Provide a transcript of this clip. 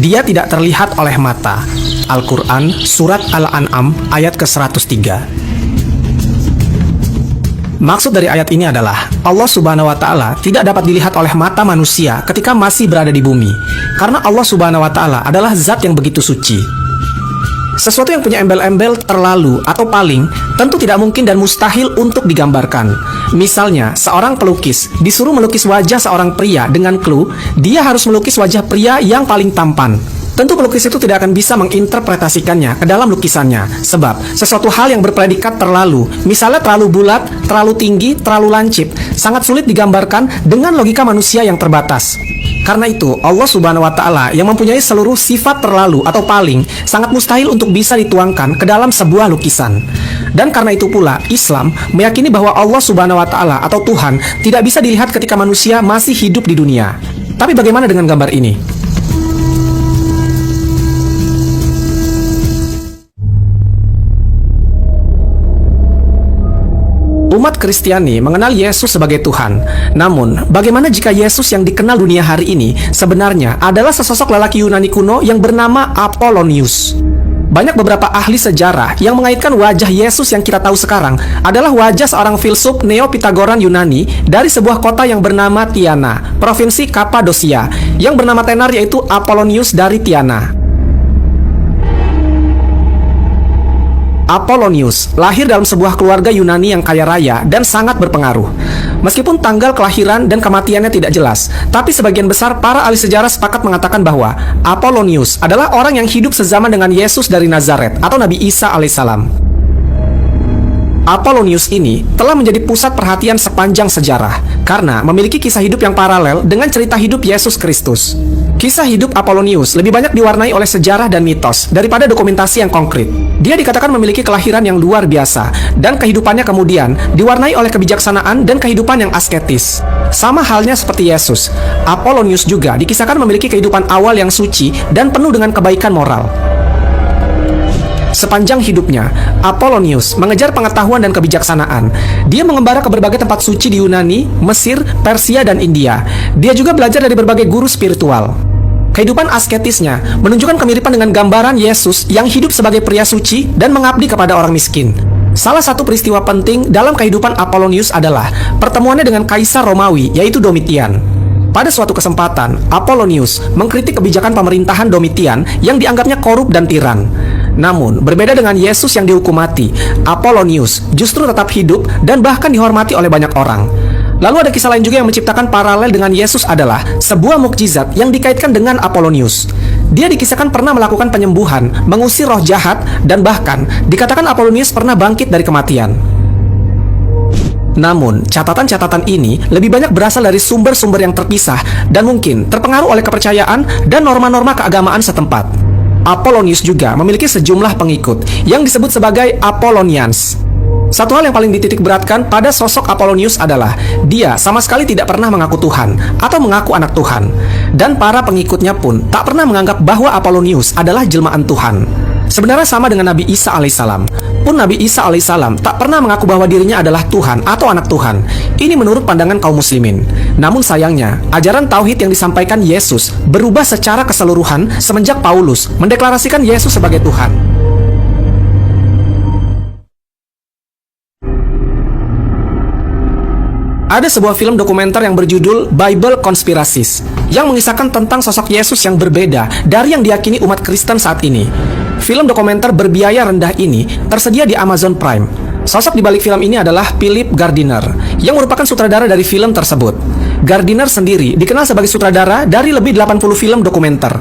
Dia tidak terlihat oleh mata. Al-Quran, Surat Al-An'am, ayat ke-103. Maksud dari ayat ini adalah Allah Subhanahu wa Ta'ala tidak dapat dilihat oleh mata manusia ketika masih berada di bumi, karena Allah Subhanahu wa Ta'ala adalah zat yang begitu suci. Sesuatu yang punya embel-embel terlalu atau paling tentu tidak mungkin dan mustahil untuk digambarkan. Misalnya, seorang pelukis disuruh melukis wajah seorang pria dengan clue dia harus melukis wajah pria yang paling tampan. Tentu pelukis itu tidak akan bisa menginterpretasikannya ke dalam lukisannya, sebab sesuatu hal yang berpredikat terlalu, misalnya terlalu bulat, terlalu tinggi, terlalu lancip, sangat sulit digambarkan dengan logika manusia yang terbatas. Karena itu, Allah Subhanahu wa Ta'ala yang mempunyai seluruh sifat terlalu atau paling sangat mustahil untuk bisa dituangkan ke dalam sebuah lukisan. Dan karena itu pula, Islam meyakini bahwa Allah Subhanahu wa Ta'ala atau Tuhan tidak bisa dilihat ketika manusia masih hidup di dunia. Tapi bagaimana dengan gambar ini? Umat Kristiani mengenal Yesus sebagai Tuhan. Namun, bagaimana jika Yesus yang dikenal dunia hari ini sebenarnya adalah sesosok lelaki Yunani kuno yang bernama Apollonius? Banyak beberapa ahli sejarah yang mengaitkan wajah Yesus yang kita tahu sekarang adalah wajah seorang filsuf Neo-Pitagoran Yunani dari sebuah kota yang bernama Tiana, provinsi Kapadosia, yang bernama tenar yaitu Apollonius dari Tiana. Apollonius lahir dalam sebuah keluarga Yunani yang kaya raya dan sangat berpengaruh. Meskipun tanggal kelahiran dan kematiannya tidak jelas, tapi sebagian besar para ahli sejarah sepakat mengatakan bahwa Apollonius adalah orang yang hidup sezaman dengan Yesus dari Nazaret atau Nabi Isa alaihissalam. Apollonius ini telah menjadi pusat perhatian sepanjang sejarah karena memiliki kisah hidup yang paralel dengan cerita hidup Yesus Kristus. Kisah hidup Apollonius lebih banyak diwarnai oleh sejarah dan mitos daripada dokumentasi yang konkret. Dia dikatakan memiliki kelahiran yang luar biasa dan kehidupannya kemudian diwarnai oleh kebijaksanaan dan kehidupan yang asketis. Sama halnya seperti Yesus, Apollonius juga dikisahkan memiliki kehidupan awal yang suci dan penuh dengan kebaikan moral. Sepanjang hidupnya, Apollonius mengejar pengetahuan dan kebijaksanaan. Dia mengembara ke berbagai tempat suci di Yunani, Mesir, Persia, dan India. Dia juga belajar dari berbagai guru spiritual. Kehidupan asketisnya menunjukkan kemiripan dengan gambaran Yesus yang hidup sebagai pria suci dan mengabdi kepada orang miskin. Salah satu peristiwa penting dalam kehidupan Apollonius adalah pertemuannya dengan Kaisar Romawi, yaitu Domitian. Pada suatu kesempatan, Apollonius mengkritik kebijakan pemerintahan Domitian yang dianggapnya korup dan tiran. Namun, berbeda dengan Yesus yang dihukum mati, Apollonius justru tetap hidup dan bahkan dihormati oleh banyak orang. Lalu ada kisah lain juga yang menciptakan paralel dengan Yesus adalah sebuah mukjizat yang dikaitkan dengan Apollonius. Dia dikisahkan pernah melakukan penyembuhan, mengusir roh jahat, dan bahkan dikatakan Apollonius pernah bangkit dari kematian. Namun, catatan-catatan ini lebih banyak berasal dari sumber-sumber yang terpisah dan mungkin terpengaruh oleh kepercayaan dan norma-norma keagamaan setempat. Apollonius juga memiliki sejumlah pengikut yang disebut sebagai Apollonians. Satu hal yang paling dititikberatkan pada sosok Apollonius adalah dia sama sekali tidak pernah mengaku Tuhan atau mengaku anak Tuhan. Dan para pengikutnya pun tak pernah menganggap bahwa Apollonius adalah jelmaan Tuhan. Sebenarnya sama dengan Nabi Isa alaihissalam. Pun Nabi Isa alaihissalam tak pernah mengaku bahwa dirinya adalah Tuhan atau anak Tuhan. Ini menurut pandangan kaum muslimin. Namun sayangnya, ajaran tauhid yang disampaikan Yesus berubah secara keseluruhan semenjak Paulus mendeklarasikan Yesus sebagai Tuhan. Ada sebuah film dokumenter yang berjudul Bible Conspiracies yang mengisahkan tentang sosok Yesus yang berbeda dari yang diyakini umat Kristen saat ini. Film dokumenter berbiaya rendah ini tersedia di Amazon Prime. Sosok di balik film ini adalah Philip Gardiner yang merupakan sutradara dari film tersebut. Gardiner sendiri dikenal sebagai sutradara dari lebih 80 film dokumenter.